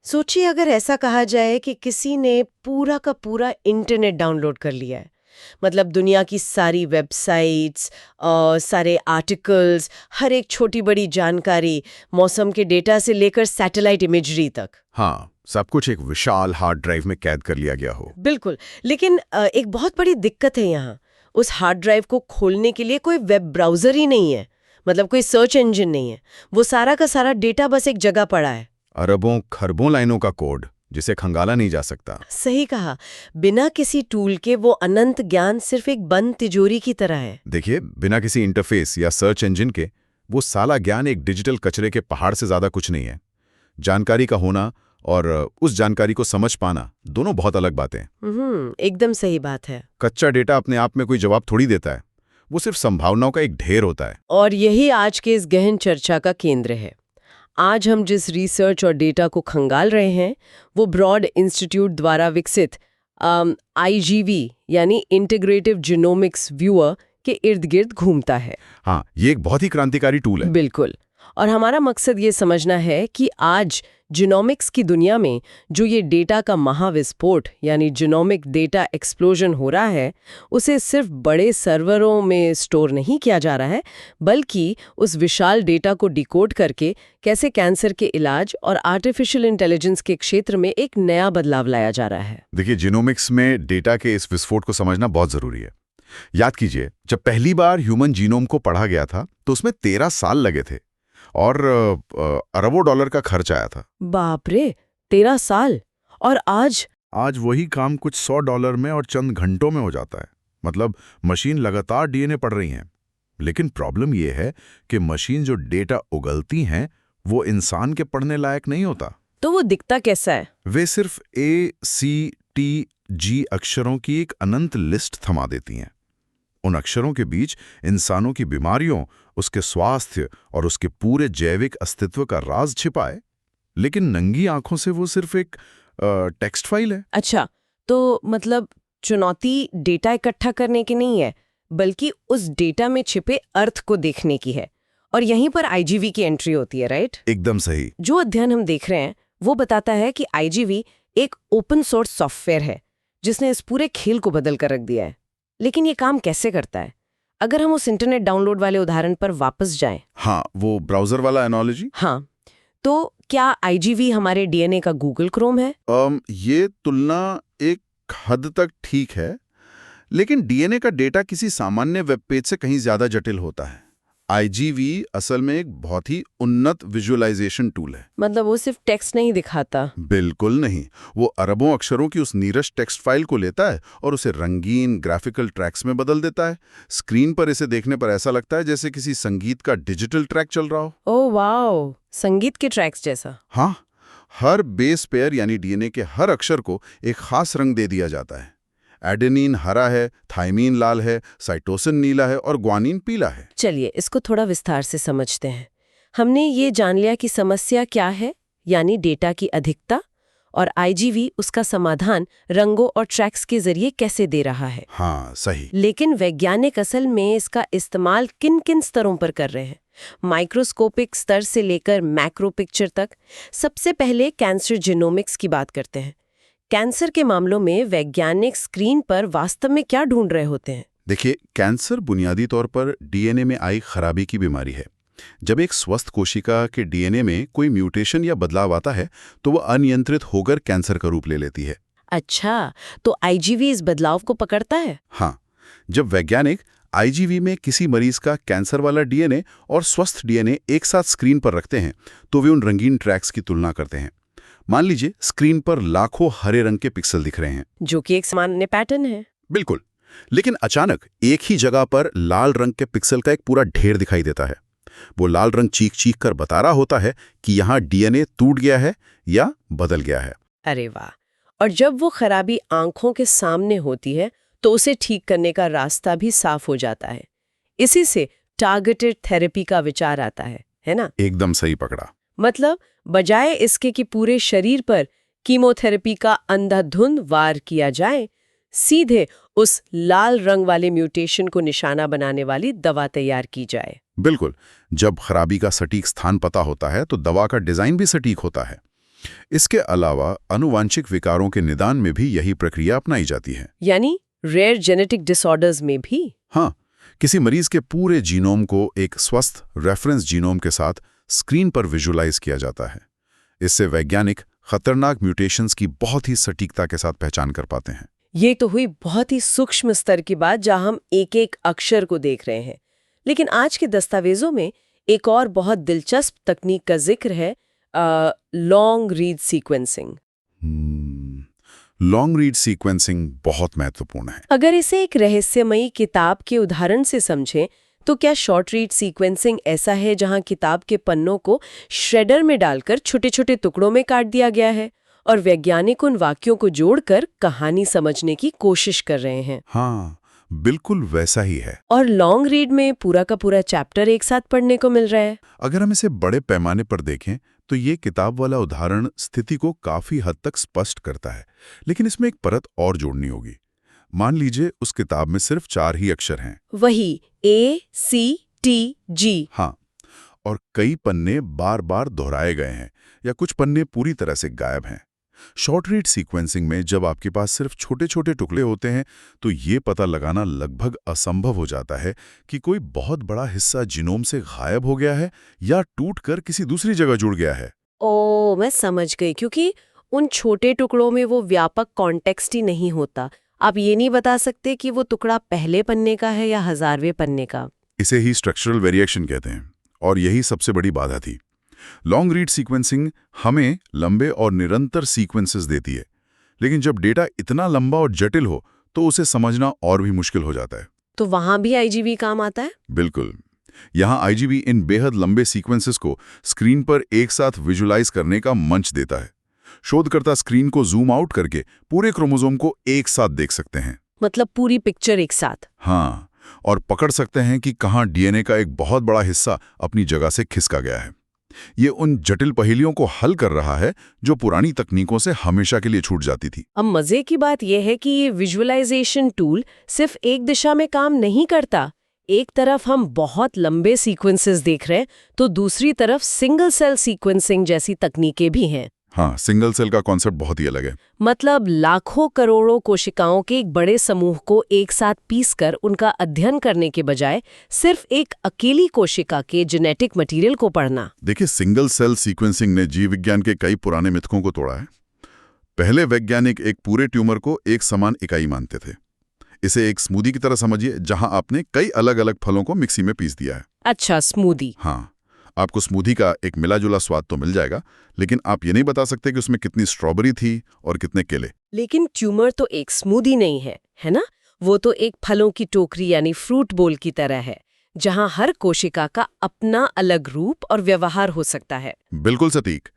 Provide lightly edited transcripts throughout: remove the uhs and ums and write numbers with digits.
सोचिए अगर ऐसा कहा जाए कि किसी ने पूरा का पूरा इंटरनेट डाउनलोड कर लिया है, मतलब दुनिया की सारी वेबसाइट्स, सारे आर्टिकल्स, हर एक छोटी बड़ी जानकारी, मौसम के डेटा से लेकर सैटेलाइट इमेजरी तक। हाँ, सब कुछ एक विशाल हार्ड ड्राइव में कैद कर लिया गया हो। बिल्कुल, लेकिन एक बहुत बड़ी दिक्कत है यहाँ। उस हार्ड ड्राइव को खोलने के लिए कोई वेब ब्राउज़र ही नहीं है, मतलब कोई सर्च इंजन नहीं है। वो सारा का सारा डेटा बस एक जगह पड़ा है। अरबों खरबों लाइनों का कोड जिसे खंगाला नहीं जा सकता। सही कहा, बिना किसी टूल के वो अनंत ज्ञान सिर्फ एक बंद तिजोरी की तरह है। देखिए, बिना किसी इंटरफेस या सर्च इंजन के वो साला ज्ञान एक डिजिटल कचरे के पहाड़ से ज्यादा कुछ नहीं है। जानकारी का होना और उस जानकारी को समझ पाना दोनों बहुत अलग बातें हैं। एकदम सही बात है। कच्चा डेटा अपने आप में कोई जवाब थोड़ी देता है, वो सिर्फ संभावनाओं का एक ढेर होता है। और यही आज के इस गहन चर्चा का केंद्र है। आज हम जिस रिसर्च और डेटा को खंगाल रहे हैं वो ब्रॉड इंस्टीट्यूट द्वारा विकसित IGV यानी इंटीग्रेटिव जीनोमिक्स व्यूअर के इर्द गिर्द घूमता है। हाँ, ये एक बहुत ही क्रांतिकारी टूल है। बिल्कुल, और हमारा मकसद ये समझना है कि आज जीनोमिक्स की दुनिया में जो ये डेटा का महाविस्फोट यानी जीनोमिक डेटा एक्सप्लोजन हो रहा है, उसे सिर्फ बड़े सर्वरों में स्टोर नहीं किया जा रहा है, बल्कि उस विशाल डेटा को डिकोड करके कैसे कैंसर के इलाज और आर्टिफिशियल इंटेलिजेंस के क्षेत्र में एक नया बदलाव लाया जा रहा है। देखिए, जीनोमिक्स में डेटा के इस विस्फोट को समझना बहुत जरूरी है। याद कीजिए, जब पहली बार ह्यूमन जीनोम को पढ़ा गया था तो उसमें 13 साल लगे थे और अरबों डॉलर का खर्च आया था। बाप रे, 13 साल! और आज वही काम कुछ $100 में और चंद घंटों में हो जाता है। मतलब मशीन लगातार डीएनए पढ़ रही हैं। लेकिन प्रॉब्लम यह है कि मशीन जो डेटा उगलती हैं वो इंसान के पढ़ने लायक नहीं होता। तो वो दिखता कैसा है? वे सिर्फ ACTG अक्षरों की एक अनंत लिस्ट थमा देती हैं। उन अक्षरों के बीच इंसानों की बीमारियों, उसके स्वास्थ्य और उसके पूरे जैविक अस्तित्व का राज छिपा है। लेकिन नंगी आंखों से वो सिर्फ एक टेक्स्ट फाइल है। अच्छा, तो मतलब चुनौती डेटा इकट्ठा करने की नहीं है, बल्कि उस डेटा में छिपे अर्थ को देखने की है। और यहीं पर IGV की एंट्री होती है, राइट? एकदम सही। जो अध्ययन हम देख रहे हैं वो बताता है कि IGV एक ओपन सोर्स सॉफ्टवेयर है जिसने इस पूरे खेल को बदल कर रख दिया है। लेकिन ये काम कैसे करता है? अगर हम उस इंटरनेट डाउनलोड वाले उदाहरण पर वापस जाएं। हाँ, वो ब्राउजर वाला एनालॉजी। हाँ, तो क्या IGV हमारे DNA का गूगल क्रोम है? ये तुलना एक हद तक ठीक है, लेकिन डीएनए का डेटा किसी सामान्य वेब पेज से कहीं ज्यादा जटिल होता है। IGV असल में एक बहुत ही उन्नत विजुअलाइजेशन टूल है। मतलब वो सिर्फ टेक्स्ट नहीं दिखाता? बिल्कुल नहीं। वो अरबों अक्षरों की उस नीरस टेक्स्ट फाइल को लेता है और उसे रंगीन ग्राफिकल ट्रैक्स में बदल देता है। स्क्रीन पर इसे देखने पर ऐसा लगता है जैसे किसी संगीत का डिजिटल ट्रैक चल रहा हो। ओह वाओ, संगीत के ट्रैक्स जैसा। हाँ, हर बेस पेयर यानी डीएनए के हर अक्षर को एक खास रंग दे दिया जाता है। एडेनिन हरा है, थाइमीन लाल है, साइटोसिन नीला है और ग्वानिन पीला है। चलिए इसको थोड़ा विस्तार से समझते हैं। हमने ये जान लिया कि समस्या क्या है, यानी डेटा की अधिकता, और IGV उसका समाधान रंगों और ट्रैक्स के जरिए कैसे दे रहा है। हाँ, सही। लेकिन वैज्ञानिक असल में इसका इस्तेमाल किन किन स्तरों पर कर रहे हैं? माइक्रोस्कोपिक स्तर से लेकर मैक्रो पिक्चर तक। सबसे पहले कैंसर जीनोमिक्स की बात करते हैं। कैंसर के मामलों में वैज्ञानिक स्क्रीन पर वास्तव में क्या ढूंढ रहे होते हैं? देखिए, कैंसर बुनियादी तौर पर डीएनए में आई खराबी की बीमारी है। जब एक स्वस्थ कोशिका के डीएनए में कोई म्यूटेशन या बदलाव आता है तो वह अनियंत्रित होकर कैंसर का रूप ले लेती है। अच्छा, तो IGV इस बदलाव को पकड़ता है? हाँ, जब वैज्ञानिक IGV में किसी मरीज का कैंसर वाला डीएनए और स्वस्थ डीएनए एक साथ स्क्रीन पर रखते हैं तो वे उन रंगीन ट्रैक्स की तुलना करते हैं। मान लीजिए स्क्रीन पर लाखों हरे रंग के पिक्सल दिख रहे हैं, जो कि एक सामान्य पैटर्न है। बिल्कुल। लेकिन अचानक एक ही जगह पर लाल रंग के पिक्सल का एक पूरा ढेर दिखाई देता है। वो लाल रंग चीख चीख कर बता रहा होता है कि यहाँ डीएनए टूट गया है या बदल गया है। अरे वाह! और जब वो खराबी आंखों के सामने होती है तो उसे ठीक करने का रास्ता भी साफ हो जाता है। इसी से टारगेटेड थेरेपी का विचार आता है ना? एकदम सही पकड़ा। मतलब बजाय इसके कि पूरे शरीर पर कीमोथेरेपी का अंधाधुंध वार किया जाए, सीधे उस लाल रंग वाले म्यूटेशन को निशाना बनाने वाली दवा तैयार की जाए। बिल्कुल। जब खराबी का सटीक स्थान पता होता है तो दवा का डिजाइन भी सटीक होता है। इसके अलावा आनुवांशिक विकारों के निदान में भी यही प्रक्रिया अपनाई जाती है। यानी रेयर जेनेटिक डिसऑर्डर्स में भी? हाँ, किसी मरीज के पूरे जीनोम को एक स्वस्थ रेफरेंस जीनोम के साथ स्क्रीन पर विजुलाइज किया जाता है। इससे वैज्ञानिक खतरनाक म्यूटेशंस की बहुत ही सटीकता के साथ पहचान कर पाते हैं। ये तो हुई बहुत ही सूक्ष्म स्तर की बात, जहां हम एक एक अक्षर को देख रहे हैं। लेकिन आज के दस्तावेजों में एक और बहुत दिलचस्प तकनीक का जिक्र है, long read sequencing. Long read sequencing बहुत महत्वपूर्ण है। अगर इसे एक रहस्यमयी किताब के उदाहरण से समझें, तो क्या शॉर्ट रीड सीक्वेंसिंग ऐसा है जहां किताब के पन्नों को श्रेडर में डालकर छोटे छोटे टुकड़ों में काट दिया गया है और वैज्ञानिक उन वाक्यों को जोड़कर कहानी समझने की कोशिश कर रहे हैं? हाँ, बिल्कुल वैसा ही है। और लॉन्ग रीड में पूरा का पूरा चैप्टर एक साथ पढ़ने को मिल रहा है। अगर हम इसे बड़े पैमाने पर देखें तो ये किताब वाला उदाहरण स्थिति को काफी हद तक स्पष्ट करता है, लेकिन इसमें एक परत और जोड़नी होगी। मान लीजिए उस किताब में सिर्फ 4 ही अक्षर हैं, वही ACTG। हाँ, और कई पन्ने बार बार दोहराए गए हैं या कुछ पन्ने पूरी तरह से गायब हैं। शॉर्ट रीड सीक्वेंसिंग में जब आपके पास सिर्फ छोटे छोटे टुकड़े होते हैं तो ये पता लगाना लगभग असंभव हो जाता है कि कोई बहुत बड़ा हिस्सा जीनोम से गायब हो गया है या टूटकर किसी दूसरी जगह जुड़ गया है। ओ, मैं समझ गई, क्योंकि उन छोटे टुकड़ों में वो व्यापक कॉन्टेक्स्ट ही नहीं होता। आप ये नहीं बता सकते कि वो टुकड़ा पहले पन्ने का है या 1000वें पन्ने का। इसे ही स्ट्रक्चरल वेरिएशन कहते हैं और यही सबसे बड़ी बाधा थी। लॉन्ग रीड सीक्वेंसिंग हमें लंबे और निरंतर सीक्वेंसेस देती है, लेकिन जब डेटा इतना लंबा और जटिल हो तो उसे समझना और भी मुश्किल हो जाता है। तो वहां भी IGV काम आता है? बिल्कुल। यहाँ IGV इन बेहद लंबे सीक्वेंसेस को स्क्रीन पर एक साथ विजुलाइज करने का मंच देता है। शोधकर्ता स्क्रीन को जूम आउट करके पूरे क्रोमोसोम को एक साथ देख सकते हैं। मतलब पूरी पिक्चर एक साथ? हाँ, और पकड़ सकते हैं कि कहाँ DNA का एक बहुत बड़ा हिस्सा अपनी जगह से खिसका गया है। ये उन जटिल पहेलियों को हल कर रहा है जो पुरानी तकनीकों से हमेशा के लिए छूट जाती थी। अब मजे की बात यह है कि ये विजुअलाइजेशन टूल सिर्फ एक दिशा में काम नहीं करता। एक तरफ हम बहुत लंबे सीक्वेंसेस देख रहे हैं, तो दूसरी तरफ सिंगल सेल सीक्वेंसिंग जैसी तकनीकें भी हैं। हाँ, सिंगल सेल का कॉन्सेप्ट बहुत ही अलग है। मतलब लाखों करोड़ों कोशिकाओं के एक बड़े समूह को एक साथ पीसकर उनका अध्ययन करने के बजाय सिर्फ एक अकेली कोशिका के जेनेटिक मटेरियल को पढ़ना। देखिए, सिंगल सेल सीक्वेंसिंग ने जीव विज्ञान के कई पुराने मिथकों को तोड़ा है। पहले वैज्ञानिक एक पूरे ट्यूमर को एक समान इकाई मानते थे। इसे एक स्मूदी की तरह समझिए, जहां आपने कई अलग अलग फलों को मिक्सी में पीस दिया है। अच्छा, स्मूदी। हाँ, आपको स्मूदी का एक मिला जुला स्वाद तो मिल जाएगा, लेकिन आप ये नहीं बता सकते कि उसमें कितनी स्ट्रॉबेरी थी और कितने केले। लेकिन ट्यूमर तो एक स्मूदी नहीं है, है ना? वो तो एक फलों की टोकरी यानी फ्रूट बोल की तरह है, जहां हर कोशिका का अपना अलग रूप और व्यवहार हो सकता है। बिल्कुल सटीक।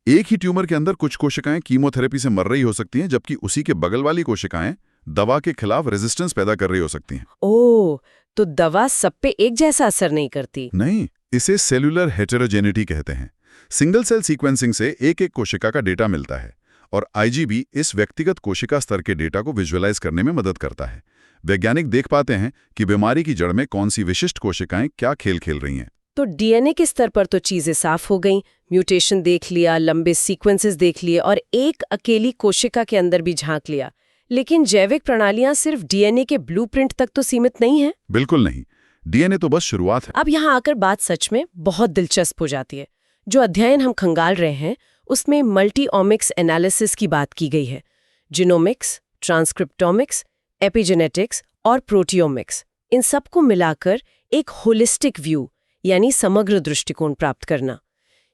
एक ही ट्यूमर के अंदर कुछ कोशिकाएं कीमोथेरेपी से मर रही हो सकती हैं, जबकि उसी के बगल वाली कोशिकाएं दवा के खिलाफ रेजिस्टेंस पैदा कर रही हो सकती हैं। ओह, तो दवा सब पे एक जैसा असर नहीं करती? नहीं, इसे सेलुलर हेटेरोजेनिटी कहते हैं। सिंगल सेल सीक्वेंसिंग से एक एक कोशिका का डेटा मिलता है और IGV इस व्यक्तिगत कोशिका स्तर के डेटा को विजुअलाइज करने में मदद करता है। वैज्ञानिक देख पाते हैं कि बीमारी की जड़ में कौन सी विशिष्ट कोशिकाएं क्या खेल खेल रही हैं। तो DNA के स्तर पर तो चीजें साफ हो गईं, म्यूटेशन देख लिया, लंबे सीक्वेंसेस देख लिए और एक अकेली कोशिका के अंदर भी झांक लिया। लेकिन जैविक प्रणालियां सिर्फ DNA के ब्लूप्रिंट तक तो सीमित नहीं है। बिल्कुल नहीं, DNA तो बस शुरुआत है। अब यहाँ आकर बात सच में बहुत दिलचस्प हो जाती है। जो अध्ययन हम खंगाल रहे हैं उसमें मल्टी-ओमिक्स एनालिसिस की बात की गई है। जीनोमिक्स, ट्रांसक्रिप्टोमिक्स, एपिजेनेटिक्स और प्रोटियोमिक्स, इन सबको मिलाकर एक होलिस्टिक व्यू यानी समग्र दृष्टिकोण प्राप्त करना।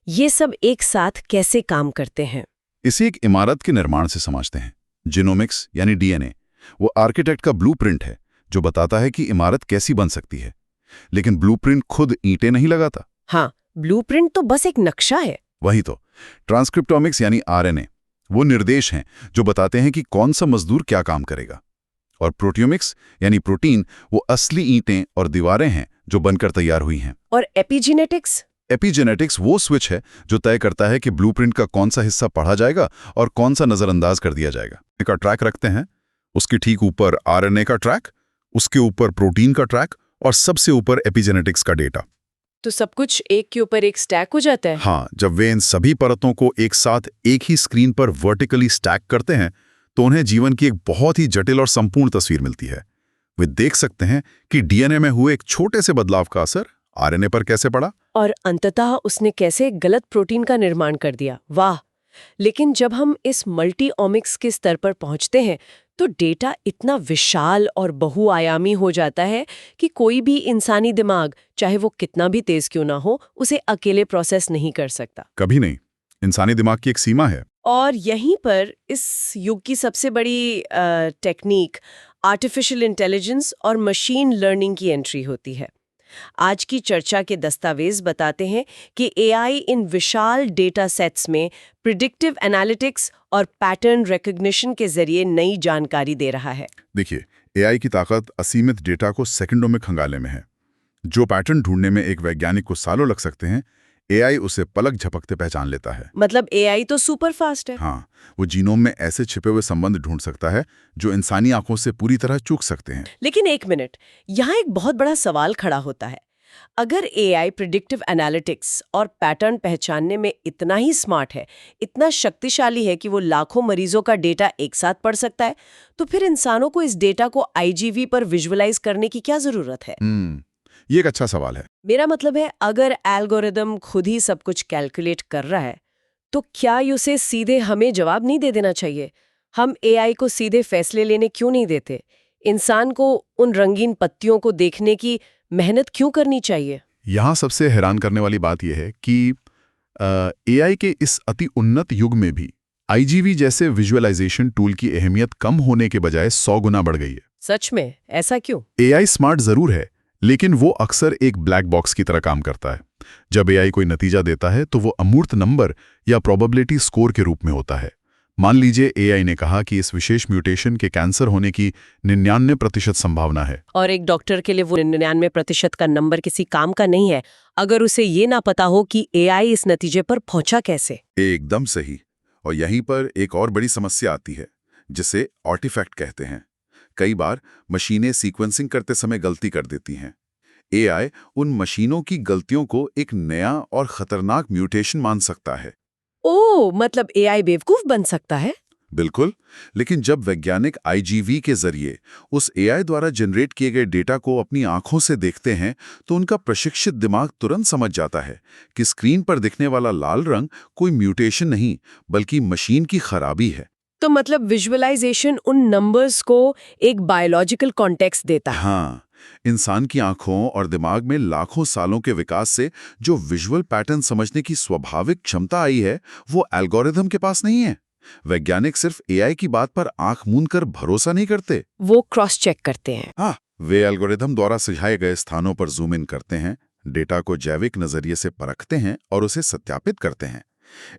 ये सब एक साथ कैसे काम करते हैं? इसे एक इमारत के निर्माण से समझते हैं। जीनोमिक्स यानी DNA वो आर्किटेक्ट का ब्लूप्रिंट है जो बताता है कि इमारत कैसी बन सकती है, लेकिन ब्लूप्रिंट खुद ईंटें नहीं लगाता। हाँ, ब्लूप्रिंट तो बस एक नक्शा है। वही तो। ट्रांसक्रिप्टोमिक्स यानी RNA वो निर्देश हैं जो बताते हैं कि कौन सा मजदूर क्या काम करेगा। और प्रोटियोमिक्स यानी प्रोटीन वो असली ईंटें और दीवारें हैं जो बनकर तैयार हुई हैं। और एपिजेनेटिक्स? एपिजेनेटिक्स वो स्विच है जो तय करता है कि ब्लूप्रिंट का कौन सा हिस्सा पढ़ा जाएगा और कौन सा नजरअंदाज कर दिया जाएगा। एक ट्रैक रखते हैं उसके ठीक ऊपर आरएनए का ट्रैक, उसके ऊपर प्रोटीन का ट्रैक और सबसे ऊपर एपिजेनेटिक्स का डेटा। तो सब कुछ एक के ऊपर एक स्टैक हो जाता है? हाँ, जब वे इन सभी परतों को एक साथ एक ही स्क्रीन पर वर्टिकली स्टैक करते हैं तो उन्हें जीवन की एक बहुत ही जटिल और संपूर्ण तस्वीर मिलती है। वे देख सकते हैं कि डीएनए में हुए एक छोटे से बदलाव का असर आरएनए पर कैसे पड़ा और अंततः उसने कैसे गलत प्रोटीन का निर्माण कर दिया। वाह! लेकिन जब हम इस मल्टी-ओमिक्स के स्तर पर पहुंचते हैं तो डेटा इतना विशाल और बहुआयामी हो जाता है कि कोई भी इंसानी दिमाग, चाहे वो कितना भी तेज क्यों ना हो, उसे अकेले प्रोसेस नहीं कर सकता। कभी नहीं। इंसानी दिमाग की एक सीमा है। और यहीं पर इस युग की सबसे बड़ी टेक्निक आर्टिफिशियल इंटेलिजेंस और मशीन लर्निंग की एंट्री होती है। आज की चर्चा के दस्तावेज बताते हैं कि एआई इन विशाल डेटा सेट्स में प्रिडिक्टिव एनालिटिक्स और पैटर्न रिकॉग्निशन के जरिए नई जानकारी दे रहा है। देखिए, एआई की ताकत असीमित डेटा को सेकंडों में खंगालने में है। जो पैटर्न ढूंढने में एक वैज्ञानिक को सालों लग सकते हैं, एआई उसे पलक झपकते पहचान लेता है। मतलब एआई तो सुपर फास्ट है। हाँ, वो जीनोम में ऐसे छिपे हुए संबंध ढूंढ सकता है जो इंसानी आंखों से पूरी तरह चूक सकते हैं। लेकिन एक मिनट, यहाँ एक बहुत बड़ा सवाल खड़ा होता है। अगर एआई प्रिडिक्टिव एनालिटिक्स और पैटर्न पहचानने में इतना ही स्मार्ट है, इतना शक्तिशाली है कि वो लाखों मरीजों का डेटा एक साथ पढ़ सकता है, तो फिर इंसानों को इस डेटा को आईजीवी पर विजुअलाइज करने की क्या जरूरत है? ये एक अच्छा सवाल है। मेरा मतलब है, अगर एल्गोरिदम खुद ही सब कुछ कैलकुलेट कर रहा है, तो क्या उसे सीधे हमें जवाब नहीं दे देना चाहिए? हम एआई को सीधे फैसले लेने क्यों नहीं देते? इंसान को उन रंगीन पत्तियों को देखने की मेहनत क्यों करनी चाहिए? यहाँ सबसे हैरान करने वाली बात यह है कि एआई के इस अति उन्नत युग में भी आईजीवी जैसे विजुअलाइजेशन टूल की अहमियत कम होने के बजाय 100 गुना बढ़ गई है। सच में? ऐसा क्यों? एआई स्मार्ट जरूर है, लेकिन वो अक्सर एक ब्लैक बॉक्स की तरह काम करता है। जब एआई कोई नतीजा देता है तो वो अमूर्त नंबर या प्रोबेबिलिटी स्कोर के रूप में होता है। मान लीजिए एआई ने कहा कि इस विशेष म्यूटेशन के कैंसर होने की 99% संभावना है। और एक डॉक्टर के लिए वो 99% का नंबर किसी काम का नहीं है, अगर उसे ये ना पता हो कि एआई इस नतीजे पर पहुंचा कैसे। एकदम सही। और यहीं पर एक और बड़ी समस्या आती है, जिसे आर्टिफैक्ट कहते हैं। कई बार मशीनें सीक्वेंसिंग करते समय गलती कर देती हैं। एआई उन मशीनों की गलतियों को एक नया और खतरनाक म्यूटेशन मान सकता है। ओह, मतलब एआई बेवकूफ बन सकता है? बिल्कुल। लेकिन जब वैज्ञानिक आईजीवी के जरिए उस एआई द्वारा जनरेट किए गए डेटा को अपनी आंखों से देखते हैं तो उनका प्रशिक्षित दिमाग तुरंत समझ जाता है कि स्क्रीन पर दिखने वाला लाल रंग कोई म्यूटेशन नहीं, बल्कि मशीन की खराबी है। तो मतलब विजुअलाइजेशन उन नंबर्स को एक बायोलॉजिकल कॉन्टेक्स्ट देता है। हाँ, इंसान की आंखों और दिमाग में लाखों सालों के विकास से जो विजुअल पैटर्न समझने की स्वाभाविक क्षमता आई है, वो एल्गोरिथम के पास नहीं है। वैज्ञानिक सिर्फ एआई की बात पर आंख मूंद कर भरोसा नहीं करते, वो क्रॉस चेक करते हैं। हाँ, वे एल्गोरिथम द्वारा सुझाए गए स्थानों पर जूम इन करते हैं, डेटा को जैविक नजरिए से परखते हैं और उसे सत्यापित करते हैं।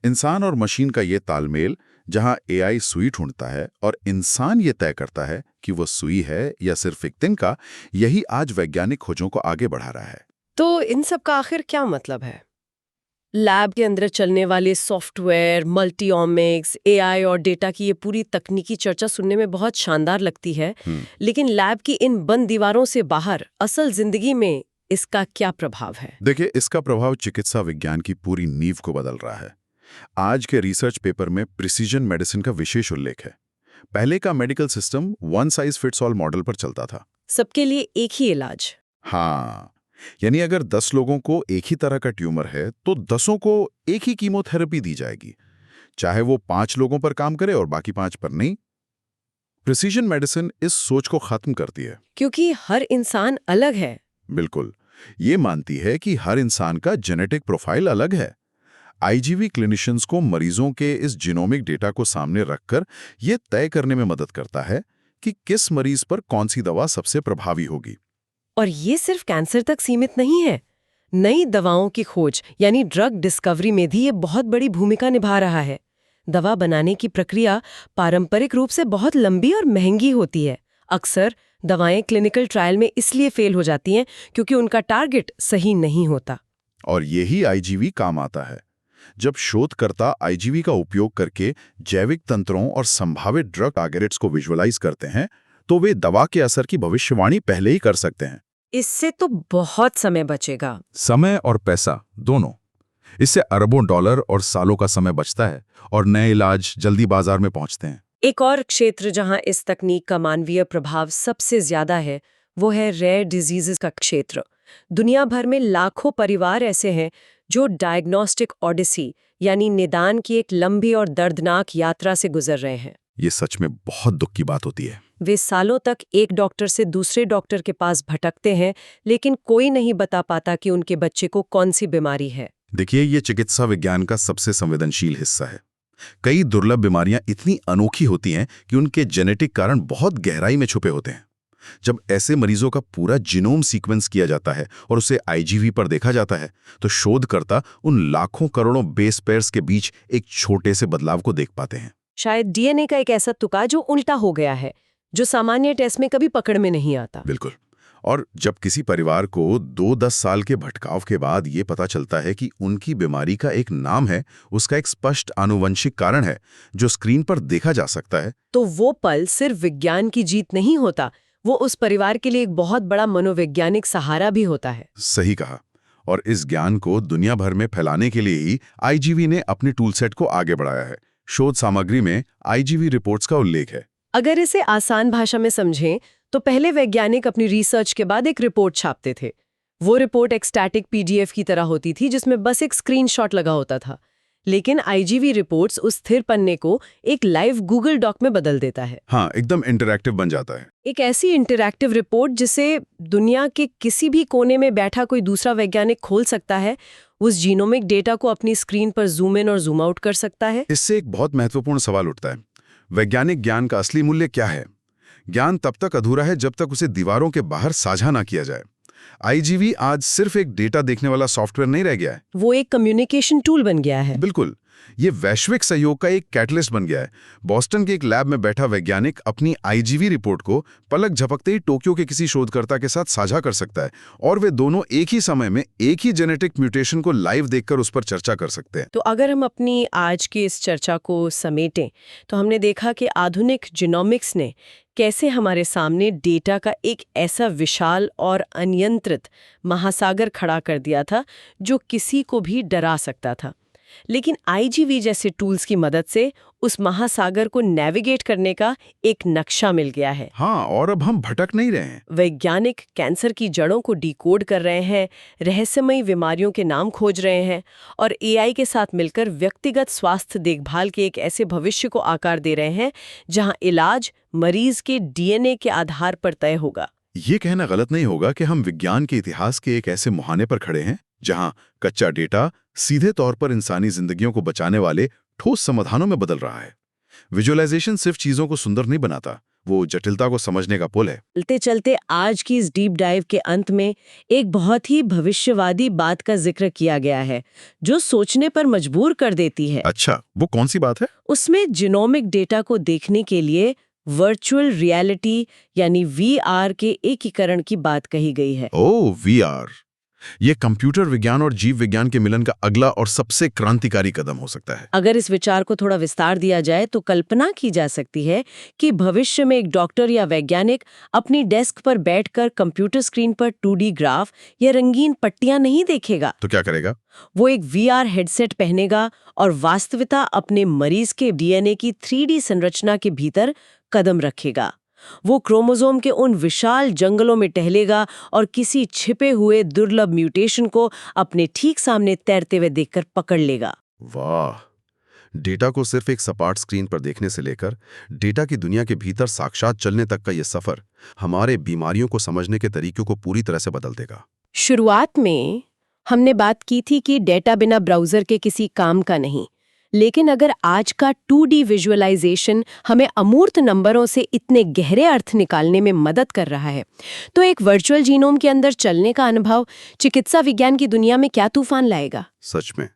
इंसान और मशीन का ये तालमेल, जहां एआई सुई ढूंढता है और इंसान ये तय करता है कि वो सुई है या सिर्फ एक तिनका, यही आज वैज्ञानिक खोजों को आगे बढ़ा रहा है। तो इन सब का आखिर क्या मतलब है? लैब के अंदर चलने वाले सॉफ्टवेयर, मल्टीओमिक्स, एआई और डेटा की ये पूरी तकनीकी चर्चा सुनने में बहुत शानदार लगती है, लेकिन लैब की इन बंद दीवारों से बाहर असल जिंदगी में इसका क्या प्रभाव है? देखिए, इसका प्रभाव चिकित्सा विज्ञान की पूरी नींव को बदल रहा है। आज के रिसर्च पेपर में प्रिसीजन मेडिसिन का विशेष उल्लेख है। पहले का medical system one size fits all model पर चलता था। सबके लिए एक ही इलाज। हाँ, यानी अगर 10 लोगों को एक ही तरह का ट्यूमर है तो 10 को एक ही कीमोथेरेपी दी जाएगी, चाहे वो 5 लोगों पर काम करे और बाकी 5 पर नहीं। प्रिसीजन मेडिसिन इस सोच को खत्म करती है, क्योंकि हर इंसान अलग है। बिल्कुल, ये मानती है कि हर इंसान का जेनेटिक प्रोफाइल अलग है। आईजीवी क्लिनिशियंस को मरीजों के इस जीनोमिक डेटा को सामने रखकर यह तय करने में मदद करता है कि किस मरीज पर कौन सी दवा सबसे प्रभावी होगी। और ये सिर्फ कैंसर तक सीमित नहीं है। नई दवाओं की खोज यानी ड्रग डिस्कवरी में भी ये बहुत बड़ी भूमिका निभा रहा है। दवा बनाने की प्रक्रिया पारंपरिक रूप से बहुत लंबी और महंगी होती है। अक्सर दवाएं क्लिनिकल ट्रायल में इसलिए फेल हो जाती हैं क्योंकि उनका टारगेट सही नहीं होता। और यही आईजीवी काम आता है। जब शोधकर्ता आईजीवी का उपयोग करके जैविक तंत्रों और संभावित ड्रग टारगेट्स को विजुअलाइज करते हैं, तो वे दवा के असर की भविष्यवाणी पहले ही कर सकते हैं। इससे तो बहुत समय बचेगा। समय और पैसा दोनों। इससे अरबों डॉलर और सालों का समय बचता है और नए इलाज जल्दी बाजार में पहुंचते हैं। एक और क्षेत्र जहां इस तकनीक का मानवीय प्रभाव सबसे ज्यादा है, वो है रेयर डिजीजेस का क्षेत्र। दुनिया भर में लाखों परिवार ऐसे हैं जो डायग्नोस्टिक ऑडिसी यानी निदान की एक लंबी और दर्दनाक यात्रा से गुजर रहे हैं। ये सच में बहुत दुख की बात होती है। वे सालों तक एक डॉक्टर से दूसरे डॉक्टर के पास भटकते हैं, लेकिन कोई नहीं बता पाता कि उनके बच्चे को कौन सी बीमारी है। देखिए, ये चिकित्सा विज्ञान का सबसे संवेदनशील हिस्सा है। कई दुर्लभ बीमारियां इतनी अनोखी होती हैं कि उनके जेनेटिक कारण बहुत गहराई में छुपे होते हैं। जब ऐसे मरीजों का पूरा जीनोम सीक्वेंस किया जाता है और उसे आईजीवी पर देखा जाता है, तो शोधकर्ता उन लाखों करोड़ों बेस पेयर्स के बीच एक छोटे से बदलाव को देख पाते हैं। शायद डीएनए का एक ऐसा तुका जो उल्टा हो गया है, जो सामान्य टेस्ट में कभी पकड़ में नहीं आता। बिल्कुल। और जब किसी परिवार को 2-10 साल के भटकाव के बाद ये पता चलता है कि उनकी बीमारी का एक नाम है, उसका एक स्पष्ट आनुवंशिक कारण है जो स्क्रीन पर देखा जा सकता है, तो वो पल सिर्फ विज्ञान की जीत नहीं होता, वो उस परिवार के लिए एक बहुत बड़ा मनोवैज्ञानिक सहारा भी होता है। सही कहा। और इस ज्ञान को दुनिया भर में फैलाने के लिए ही आईजीवी ने अपने टूलसेट को आगे बढ़ाया है। शोध सामग्री में आईजीवी रिपोर्ट्स का उल्लेख है। अगर इसे आसान भाषा में समझें, तो पहले वैज्ञानिक अपनी रिसर्च के बाद एक रिपोर्ट छापते थे। वो रिपोर्ट एक स्टैटिक पीडीएफ की तरह होती थी, जिसमें बस एक स्क्रीनशॉट लगा होता था। लेकिन आईजीवी रिपोर्ट्स उस स्थिर पन्ने को एक लाइव गूगल डॉक में बदल देता है। हाँ, एकदम इंटरैक्टिव बन जाता है। एक ऐसी इंटरैक्टिव रिपोर्ट जिसे दुनिया के किसी भी कोने में बैठा कोई दूसरा वैज्ञानिक खोल सकता है, उस जीनोमिक डेटा को अपनी स्क्रीन पर जूम इन और जूम आउट कर सकता है। इससे एक बहुत महत्वपूर्ण सवाल उठता है। वैज्ञानिक ज्ञान का असली मूल्य क्या है? ज्ञान तब तक अधूरा है जब तक उसे दीवारों के बाहर साझा ना किया जाए। आईजीवी आज सिर्फ एक डेटा देखने वाला सॉफ्टवेयर नहीं रह गया है, वो एक कम्युनिकेशन टूल बन गया है। बिल्कुल, ये वैश्विक सहयोग का एक कैटलिस्ट बन गया है। बॉस्टन के एक लैब में बैठा वैज्ञानिक अपनी आईजीवी रिपोर्ट को पलक झपकते ही टोक्यो के किसी शोधकर्ता के साथ साझा कर सकता है, और वे दोनों एक ही समय में एक ही जेनेटिक म्यूटेशन को लाइव देखकर उस पर चर्चा कर सकते हैं। तो अगर हम अपनी आज की इस चर्चा को समेटें, तो हमने देखा कि आधुनिक जीनोमिक्स ने कैसे हमारे सामने डेटा का एक ऐसा विशाल और अनियंत्रित महासागर खड़ा कर दिया था जो किसी को भी डरा सकता था। लेकिन आईजीवी जैसे टूल्स की मदद से उस महासागर को नेविगेट करने का एक नक्शा मिल गया है। हाँ, और अब हम भटक नहीं रहे हैं। वैज्ञानिक कैंसर की जड़ों को डिकोड कर रहे हैं, रहस्यमयी बीमारियों के नाम खोज रहे हैं और एआई के साथ मिलकर व्यक्तिगत स्वास्थ्य देखभाल के एक ऐसे भविष्य को आकार दे रहे हैं जहां इलाज मरीज के डीएनए के आधार पर तय होगा। ये कहना गलत नहीं होगा कि हम विज्ञान के इतिहास के एक ऐसे मुहाने पर खड़े हैं जहां कच्चा डेटा सीधे तौर पर इंसानी जिंदगियों को बचाने वाले ठोस समाधानों में बदल रहा है। विजुअलाइजेशन सिर्फ चीजों को सुंदर नहीं बनाता, वो जटिलता को समझने का पुल है। चलते चलते आज की इस डीप डाइव के अंत में एक बहुत ही भविष्यवादी बात का जिक्र किया गया है जो सोचने पर मजबूर कर देती है। अच्छा, वो कौन सी बात है? उसमें जीनोमिक डेटा को देखने के लिए वर्चुअल रियलिटी यानी वीआर के एकीकरण की बात कही गई है। ओह, वीआर। ये कंप्यूटर विज्ञान और जीव विज्ञान के मिलन का अगला और सबसे क्रांतिकारी कदम हो सकता है। अगर इस विचार को थोड़ा विस्तार दिया जाए तो कल्पना की जा सकती है कि भविष्य में एक डॉक्टर या वैज्ञानिक अपनी डेस्क पर बैठकर कंप्यूटर स्क्रीन पर 2D ग्राफ या रंगीन पट्टियां नहीं देखेगा। तो क्या करेगा? वो एक वीआर हेडसेट पहनेगा और वास्तविकता अपने मरीज के डीएनए की 3D संरचना के भीतर कदम रखेगा। वो क्रोमोसोम के उन विशाल जंगलों में टहलेगा और किसी छिपे हुए दुर्लभ म्यूटेशन को अपने ठीक सामने तैरते हुए देखकर पकड़ लेगा। वाह! डेटा को सिर्फ एक सपाट स्क्रीन पर देखने से लेकर डेटा की दुनिया के भीतर साक्षात चलने तक का ये सफर हमारे बीमारियों को समझने के तरीकों को पूरी तरह से बदल देगा। शुरुआत में हमने बात की थी कि डेटा बिना ब्राउजर के किसी काम का नहीं, लेकिन अगर आज का 2D विजुअलाइजेशन हमें अमूर्त नंबरों से इतने गहरे अर्थ निकालने में मदद कर रहा है, तो एक वर्चुअल जीनोम के अंदर चलने का अनुभव चिकित्सा विज्ञान की दुनिया में क्या तूफान लाएगा। सच में,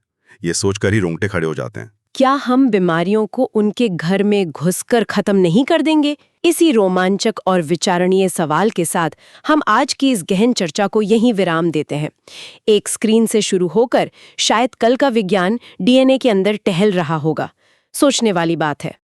ये सोचकर ही रोंगटे खड़े हो जाते हैं। क्या हम बीमारियों को उनके घर में घुसकर खत्म नहीं कर देंगे? इसी रोमांचक और विचारणीय सवाल के साथ हम आज की इस गहन चर्चा को यहीं विराम देते हैं। एक स्क्रीन से शुरू होकर शायद कल का विज्ञान डीएनए के अंदर टहल रहा होगा। सोचने वाली बात है।